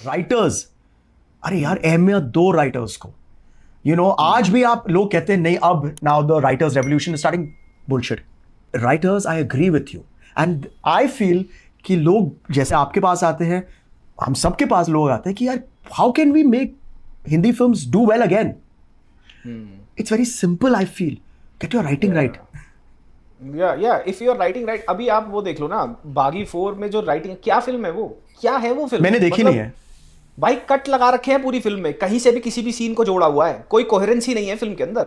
Writers, अरे यार अहमियत दो राइटर्स को। आज भी आप लोग कहते हैं नहीं, अब now the writers revolution is starting. Bullshit. Writers, I agree with you and I feel कि लोग जैसे आपके पास आते हैं, हम सबके पास लोग आते हैं कि यार how can we make Hindi films do well again. It's very simple, I feel. Get your writing right. या if you are writing right, अभी आप वो देख लो ना, बागी 4 में जो राइटिंग, क्या फिल्म है वो, क्या है वो फिल्म, मैंने देखी मतलब नहीं है। भाई कट लगा रखे हैं पूरी फिल्म में, कहीं से भी किसी भी सीन को जोड़ा हुआ है, कोई कोहेरेंसी नहीं है फिल्म के अंदर।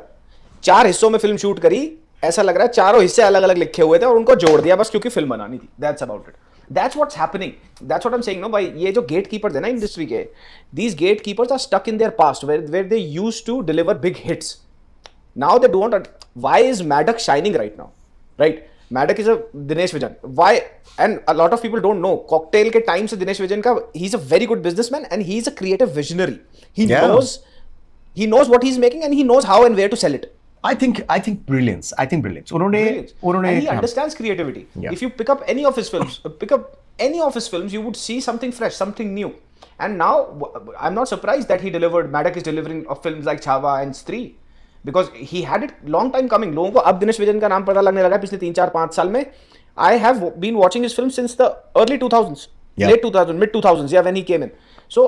4 हिस्सों में फिल्म शूट करी, ऐसा लग रहा है चारों हिस्से अलग अलग लिखे हुए थे और उनको जोड़ दिया बस क्योंकि फिल्म बनानी थी। That's about it, that's what's happening, that's what I am saying. No भाई, ये जो गेट कीपर्स है ना इंडस्ट्री के, these gatekeepers are stuck in their past where they used to deliver big hits. Now they don't. Why is Maddox shining right now? Right? Maddox is a Dinesh Vijan. Why? And a lot of people don't know. Cocktail के time से Dinesh Vijan का, he's a very good businessman and he's a creative visionary. Yeah. He knows what he's making and he knows how and where to sell it. I think brilliance. Brilliant. उन्होंने And he understands creativity. Yeah. If you pick up any of his films, you would see something fresh, something new. And now, I'm not surprised that he delivered. Maddox is delivering of films like Chava and Stree. Because he had it long time coming. लोगों को अब Dinesh vision का नाम पता लगने लगा पिछले 3-4-5 साल में. I have been watching his films since the early 2000s, Yeah. late 2000s, mid 2000s, yeah, when he came in. So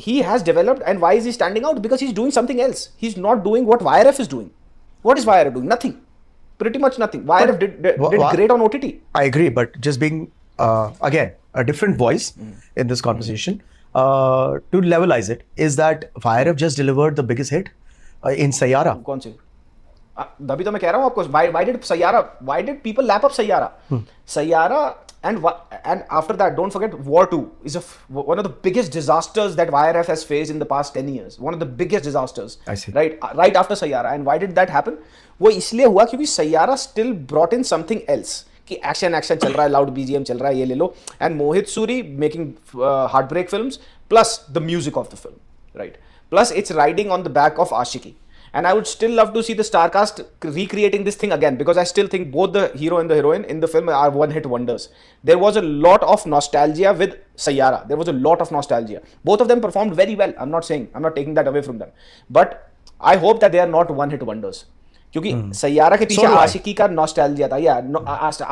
he has developed, and why is he standing out? Because he's doing something else. He's not doing what YRF is doing. What is YRF doing? Nothing. Pretty much nothing. YRF did great on OTT. I agree, but just being again a different voice in this conversation, to levelize it, is that YRF just delivered the biggest hit in Sayyara. कौन से? तभी तो मैं कह रहा हूँ आपको, why did people lap up Sayyara, and after that, don't forget, War 2 is one of the biggest disasters that YRF has faced in the past 10 years. One of the biggest disasters. I see. Right after Sayyara. And why did that happen? वो इसलिए हुआ क्योंकि Sayyara still brought in something else. कि action चल रहा है, loud BGM चल रहा है, ये ले लो, and Mohit Suri making heartbreak films, plus the music of the film, right, plus it's riding on the back of Aashiqui. And I would still love to see the star cast recreating this thing again, because I still think both the hero and the heroine in the film are one-hit wonders. There was a lot of nostalgia with Sayyara. There was a lot of nostalgia. Both of them performed very well. I'm not taking that away from them. But I hope that they are not one-hit wonders. क्योंकि सैयारा के पीछे आशिकी का nostalgia था, या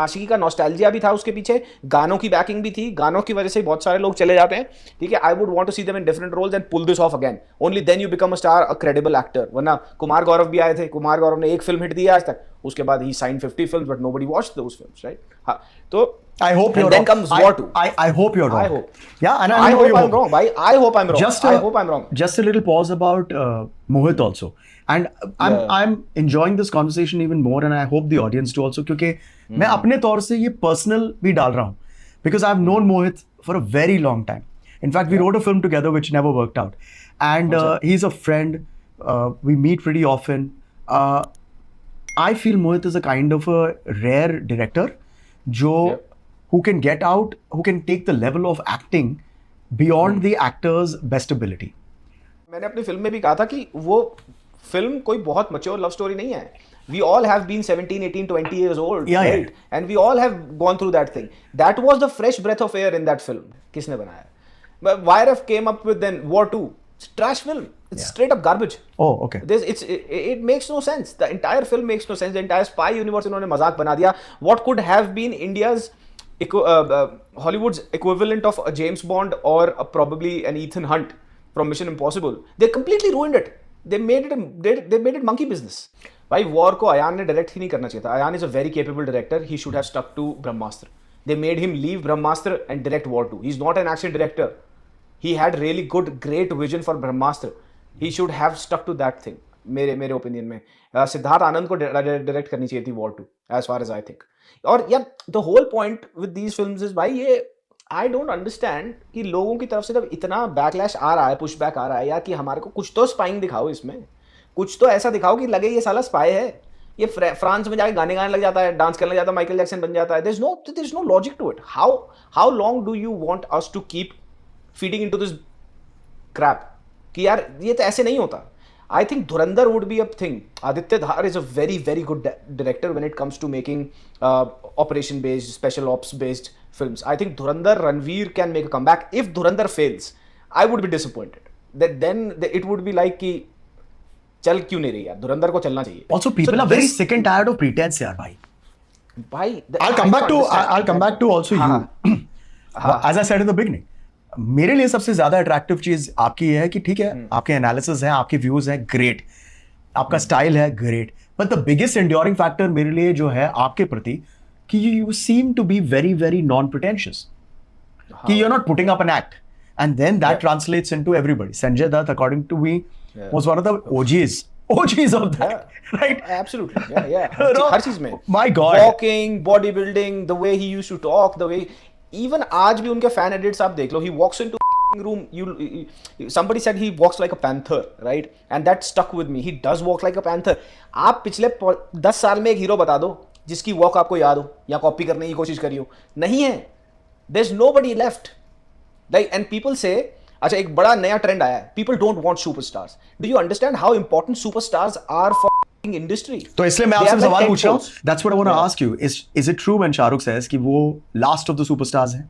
आशिकी का nostalgia भी था, उसके पीछे गानों की बैकिंग भी थी, गानों की वजह से बहुत सारे लोग चले जाते हैं, ठीक है. I would want to see them in different roles and pull this off again. Only then you become a star, a credible actor. वरना कुमार गौरव भी आए थे, कुमार गौरव ने एक फिल्म हिट दी आज तक, उसके बाद ही sign 50 films but nobody watched those films, right. हां, तो I hope you're then wrong. comes War 2. I hope you're wrong. I hope. Yeah, and I I know hope you're I'm wrong. I hope I'm wrong. I hope I'm wrong. Just a little pause about Mohit also. And I'm enjoying this conversation even more, and I hope the audience do also, क्योंकि मैं अपने तौर से ये personal भी डाल रहा हूँ, because I've known Mohit for a very long time. In fact, we wrote a film together which never worked out, and he's a friend. We meet pretty often. I feel Mohit is a kind of a rare director, जो who can get out, who can take the level of acting beyond the actor's best ability. मैंने अपनी film में भी कहा था कि वो film कोई बहुत मैच्योर लव स्टोरी नहीं है. We all have been 17, 18, 20 years old, Yeah, right? yeah. And we all have gone through that thing. That was the fresh breath of air in that film. किसने बनाया? But YRF came up with then War 2. It's a trash film. It's straight up garbage. Oh, okay. It makes no sense. The entire film makes no sense. The entire spy universe इन्होंने मजाक बना दिया. What could have been India's Hollywood's equivalent of a James Bond or probably an Ethan Hunt from Mission Impossible. They completely ruined it. They made it monkey business. भाई war को अयान ने direct ही नहीं करना चाहिए था. Ayan is a very capable director. He should have stuck to Brahmastra. They made him leave Brahmastra and direct War 2. He's not an action director. He had really great vision for Brahmastra. He should have stuck to that thing. मेरे opinion में सिद्धार्थ आनंद को direct करनी चाहिए थी War 2, as far as I think. और यार the whole point with these films is, भाई ये आई डोंट अंडरस्टैंड कि लोगों की तरफ से जब इतना बैकलैश आ रहा है, पुश बैक आ रहा है यार, कि हमारे को कुछ तो स्पाइंग दिखाओ इसमें, कुछ तो ऐसा दिखाओ कि लगे ये साला स्पाई है. ये फ्रांस में जाके गाने गाने लग जाता है, डांस करने लग जाता है, माइकल जैक्सन बन जाता है. There is no logic to it. How long do you want us to keep feeding into this crap कि यार ये तो ऐसे नहीं होता. I think Dhurandhar would be a thing. Aditya Dhar is a very, very good director when it comes to making operation-based, special ops-based films. I think Dhurandhar, Ranveer can make a comeback. If Dhurandhar fails, I would be disappointed. Then it would be like कि चल क्यों नहीं रही यार, धुरंधर को चलना चाहिए. Also, people are very sick and tired of pretense, यार भाई. भाई, I'll come back to also you. As I said in the beginning, मेरे लिए सबसे ज्यादा अट्रैक्टिव चीज आपकी ये है कि ठीक है, आपके एनालिसिस है, आपके व्यूज हैं, ग्रेट, आपका स्टाइल है, great, but the biggest enduring factor मेरे लिए जो है आपके प्रति कि you seem to be very very non pretentious, कि you are not putting up an act, and then that translates into everybody. Sanjay Dutt, according to me, was one of the OGs of that, right? Absolutely, yeah. हर चीज में. My God. Walking, bodybuilding, the way he used to talk, the way, even आज भी उनके fan edits आप देख लो, he walks into room, somebody said he walks like a panther, right? And that stuck with me. He does walk like a panther. आप पिछले 10 साल में एक हीरो बता दो जिसकी वॉक आपको याद हो या कॉपी करने की कोशिश करी हो. नहीं है. There's nobody left. Like, and people say, अच्छा एक बड़ा नया ट्रेंड आया है, people don't want superstars. Do you understand how important superstars are for industry? तो इसलिए मैं आपसे सवाल पूछ रहा हूँ. That's what I want to ask you. Is it true when Shahrukh says कि वो last of the superstars हैं?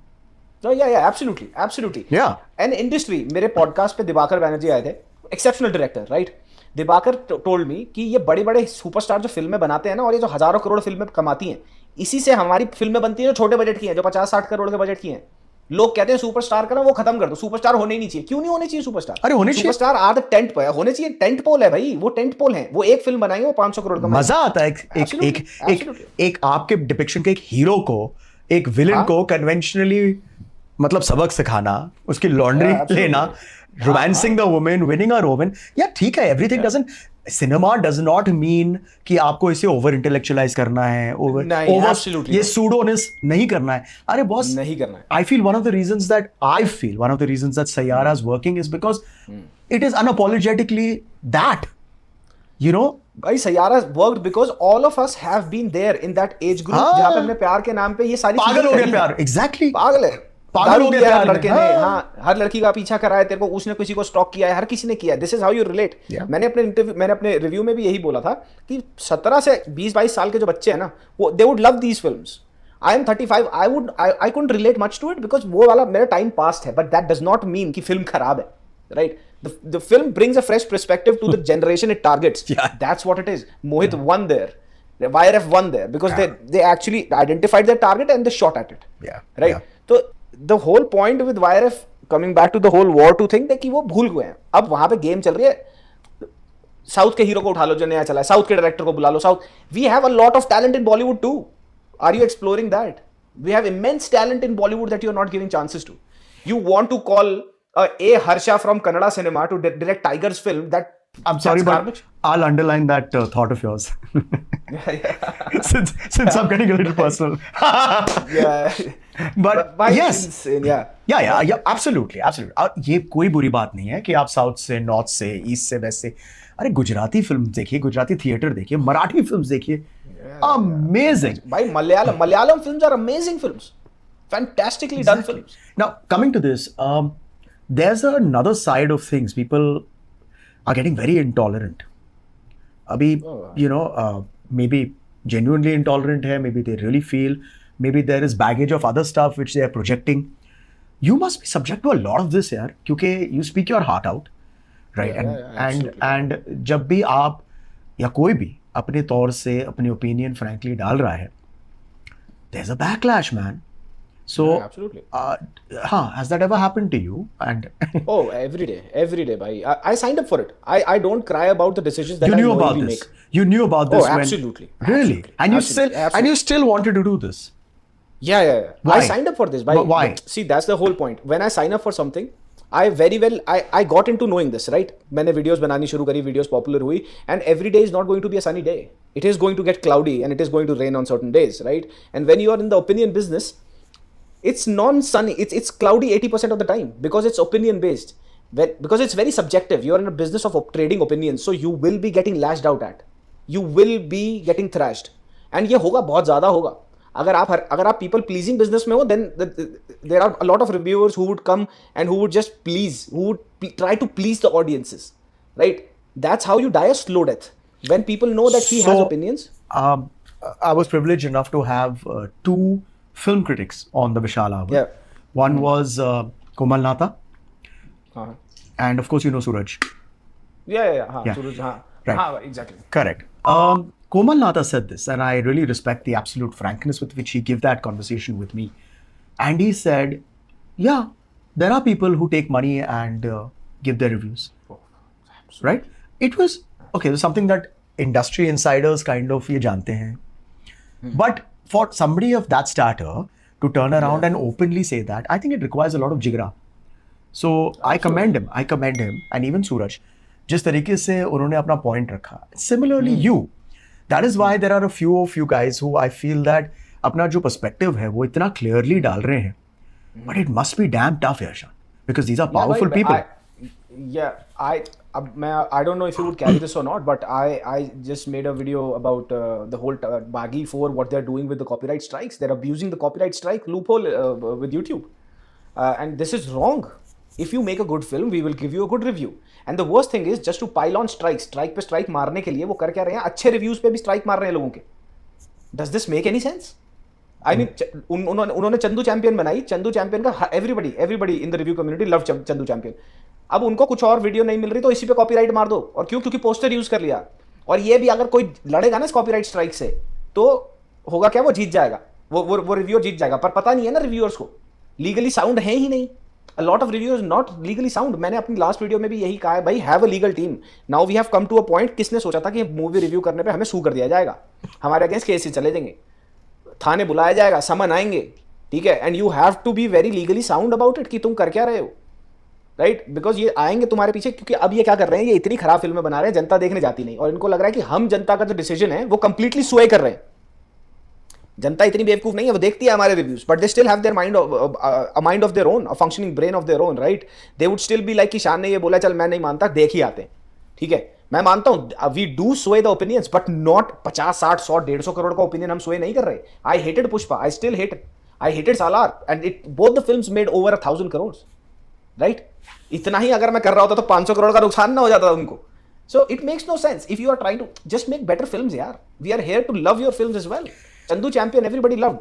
So yeah, absolutely. Yeah. And industry, मेरे पॉडकास्ट पे दिवाकर बैनर्जी आए थे, exceptional director, right? Diwakar told me कि ये बड़े बड़े सुपरस्टार जो फिल्में बनाते हैं ना, और ये जो हजारों करोड़ फिल्में कमाती हैं, इसी से हमारी फिल्में बनती हैं जो छोटे बजट की हैं, जो 50-60 करोड़ के बजट की हैं. लोग कहते हैं सुपरस्टार का ना वो खत्म कर दो, सुपरस्टार होने ही नहीं चाहिए. क्यों नहीं होने चाहिए सुपरस्टार? अरे होने चाहिए. सुपरस्टार आर द टेंट पे होने चाहिए. टेंट पोल है भाई, वो टेंट पोल है. वो एक फिल्म बनाएंगे, वो 500 करोड़ का मजा आता है. एक आपके डिपिक्शन के एक हीरो को, एक विलन को कन्वेंशनली मतलब सबक सिखाना, उसकी लॉन्ड्री लेना, romancing the women, winning a women. या ठीक है, everything doesn't, cinema does not mean कि आपको इसे ओवर इंटेलेक्चुअलाइज करना है, ओवर ये सूडोनेस नहीं करना है. अरे बॉस, नहीं करना है. I feel one of the reasons that Sayyara is working is because it is unapologetically that, you know. भाई Sayyara worked because all of us have been there in that age group जहाँ पे हमने प्यार के नाम पे ये सारी पागल हो गया प्यार. Exactly. पागल हो गया हर लड़के ने. हाँ, हर लड़की का पीछा करा है तेरे को, उसने किसी को स्टॉक किया है, हर किसी ने किया है. This is how you relate. मैंने अपने रिव्यू में भी यही बोला था कि 17 से 20-22 साल के जो बच्चे हैं ना, वो they would love these films. I am 35, I couldn't relate much to it because वो वाला मेरा टाइम पास्ट है, but that does not mean कि फिल्म खराब है, right? The film brings a fresh perspective to the generation it targets. That's what it is. Mohit won there. YRF won there because they actually identified their target and they shot at it. Right? So the whole point with YRF, coming back to the whole War 2 thing, कि वो भूल गए हैं. अब वहां पे game चल रही है, साउथ के हीरो को उठा लो जो नया चला है, साउथ के डायरेक्टर को बुला लो. South, we have a lot of talent in Bollywood too. Are you exploring that? We have immense talent in Bollywood that you are not giving chances to. You want to call A. Harsha from Kannada cinema to direct Tiger's film. I'm sorry, but I'll underline that thought of yours. since I'm getting a little personal. But yes. Insane, yeah, absolutely. ये कोई बुरी बात नहीं है कि आप south से, north से, ईस्ट से, वेस्ट से. अरे गुजराती फिल्म देखिए, गुजराती थिएटर देखिए, मराठी फिल्म देखिए. Amazing. भाई Malayalam films are amazing films. Fantastically done films. Now, coming to this, there's another side of things. People are getting very intolerant. Abhi, you know, maybe genuinely intolerant hai, maybe they really feel, maybe there is baggage of other stuff which they are projecting. You must be subject to a lot of this, yaar, kyunki you speak your heart out, right? And jab bhi aap ya koi bhi apne taur se apni opinion frankly डाल रहा है, there's a backlash, man. So, absolutely. Has that ever happened to you? And oh, every day, bhai. I signed up for it. I don't cry about the decisions that you knew I about this. Make. You knew about this. Oh, absolutely. Really? Absolutely. And you still wanted to do this? Yeah. Why? I signed up for this. Why? See, that's the whole point. When I sign up for something, I got into knowing this, right? मैंने videos बनानी शुरू करी, videos popular हुई, and every day is not going to be a sunny day. It is going to get cloudy and it is going to rain on certain days, right? And when you are in the opinion business, it's non-sunny, it's cloudy 80% of the time because it's opinion based. Because it's very subjective. You're in a business of trading opinions, so you will be getting lashed out at. You will be getting thrashed. And ये होगा, बहुत ज़्यादा होगा. अगर आप people pleasing business में हो, then there are a lot of reviewers who would come and who would just please, who would try to please the audiences, right? That's how you die a slow death. When people know that he has opinions. I was privileged enough to have two film critics on the Vishal Hour. Yeah. One was Komal Nata, Uh-huh. and of course you know Suraj. Yeah. Yeah. Suraj, Right. Exactly. Correct. Komal Nata said this, and I really respect the absolute frankness with which he gave that conversation with me. And he said, yeah, there are people who take money and give their reviews. Oh, Right? It was, okay, there's something that industry insiders kind of ye jante hain. But for somebody of that stature to turn around and openly say that, I think it requires a lot of jigra. So I commend him, and even Suraj, जिस तरीके से उन्होंने अपना point रखा. Similarly, you. That is why there are a few of you guys who I feel that अपना जो perspective है वो इतना clearly डाल रहे हैं. But it must be damn tough, Yarshan, because these are powerful people. I don't know if you would carry this or not, but I just made a video about the whole Baghi 4, what they're doing with the copyright strikes. They're abusing the copyright strike loophole with YouTube. And this is wrong. If you make a good film, we will give you a good review. And the worst thing is, just to pile on strikes, strike पे strike मारने के लिए वो कर क्या रहे हैं? अच्छे reviews पे भी strike मार रहे हैं लोगों के. Does this make any sense? I mean, उन्होंने चंदू चैंपियन बनाई. चंदू चैंपियन का everybody in the review community love Chandu champion. अब उनको कुछ और वीडियो नहीं मिल रही तो इसी पे कॉपीराइट मार दो. और क्यों? क्योंकि पोस्टर यूज कर लिया. और ये भी अगर कोई लड़ेगा ना इस कॉपीराइट स्ट्राइक से तो होगा क्या? वो जीत जाएगा. वो रिव्यूअर जीत जाएगा. पर पता नहीं है ना रिव्यूअर्स को, लीगली साउंड है ही नहीं. A lot of reviewers not legally sound. मैंने अपनी लास्ट वीडियो में भी यही कहा है, भाई have a legal team. Now we have come to a point. किसने सोचा था कि मूवी रिव्यू करने पे हमें सू कर दिया जाएगा, हमारे अगेंस्ट केसेस चले जाएंगे, थाने बुलाया जाएगा, समन आएंगे, ठीक है. And you have to be very legally sound about it कि तुम कर क्या रहे हो, राइट? बिकॉज ये आएंगे तुम्हारे पीछे, क्योंकि अब ये क्या कर रहे हैं, ये इतनी खराब फिल्में बना रहे हैं, जनता देखने जाती नहीं, और इनको लग रहा है कि हम जनता का जो डिसीजन है वो कंप्लीटली स्वे कर रहे हैं. जनता इतनी बेवकूफ नहीं है, वो देखती है हमारे reviews, but they still have their mind of their own, a functioning brain of their own, right? They would still be like कि शान ने ये बोला, चल मैं नहीं मानता, देख ही आते हैं, ठीक है. मैं मानता हूं we do sway the opinions, but not 50, 60, 100, 150 crore का ओपिनियन हम स्वे नहीं कर रहे. I hated Pushpa, I still hated Salaar, and it both the films made over 1,000 crore, right? इतना ही अगर मैं कर रहा होता तो 500 करोड़ का नुकसान ना हो जाता उनको. So it makes no sense if you are trying to just make better films, yaar. We are here to love your films as well. Chandu Champion, everybody loved.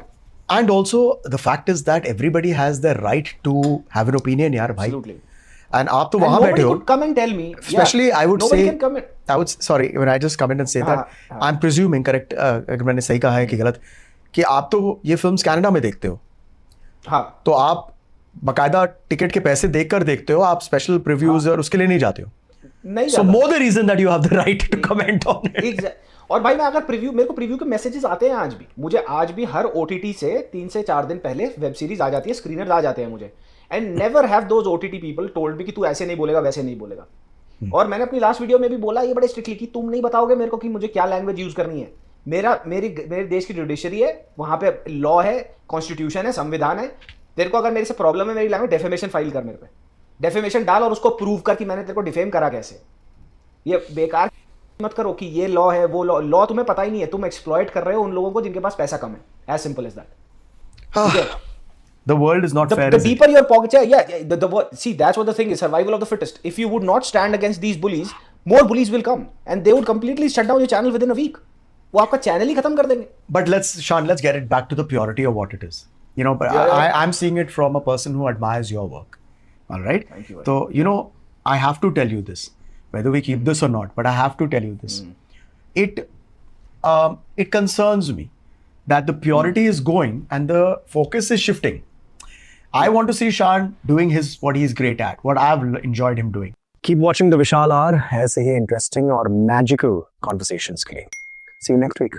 And also the fact is that everybody has the right to have an opinion, yaar, bhai. Absolutely. And aap to wahan baithe Nobody ho. could come and tell me. Especially I would nobody say, can come and, I would, sorry, when I just come in and say that, I'm presuming, correct, अगर मैंने सही कहा है कि गलत, कि आप तो ये फिल्म्स कनाडा में देखते हो. हाँ. तो आप बकायदा टिकट के पैसे देखकर देखते हो, आप स्पेशल प्रीव्यूज और उसके लिए नहीं जाते हो. नहीं So more the reason that you have the right to comment on it. और भाई मैं अगर मेरे को प्रीव्यू के मैसेजेस आते हैं आज भी, मुझे आज भी हर OTT से 3 से 4 दिन पहले वेब सीरीज आ जाती है, स्क्रीनर्स आ जाते हैं मुझे, and never have those OTT people told me कि तू ऐसे नहीं बोलेगा, वैसे नहीं बोलेगा. और मैंने अपनी लास्ट वीडियो में भी बोला ये बड़े स्ट्रिक्टली कि तुम नहीं बताओगे मेरे को कि मुझे क्या लैंग्वेज यूज करनी है. मेरे देश की जुडिशरी है, वहां पे लॉ है, कॉन्स्टिट्यूशन है, संविधान है. तेरे को अगर मेरे से प्रॉब्लम है मेरी लैंग्वेज, डेफेमेशन फाइल कर मेरे पे, डेफेमेशन डाल और उसको प्रूव कर कि मैंने तेरे को डिफेम करा कैसे. ये बेकार मत करो कि ये लॉ है वो लॉ तुम्हें पता ही नहीं है, तुम एक्सप्लॉइट कर रहे हो उन लोगों को जिनके पास पैसा कम है. As simple as that. The world is not fair. The deeper your pocket, see, that's what the thing is, survival of the fittest. If you would not stand against these bullies, more bullies will come and they would completely shut down your channel within a week. वो आपका channel ही खत्म कर देंगे. But let's get it back to the purity of what it is. You know, but I'm seeing it from a person who admires your work. All right? Thank you. So, you know, I have to tell you this, whether we keep this or not, but I have to tell you this. It concerns me that the purity is going and the focus is shifting. I want to see Shan doing what he's great at, what I've enjoyed him doing. Keep watching the Vishal Hour ऐसे ही interesting और magical conversations के लिए. See you next week.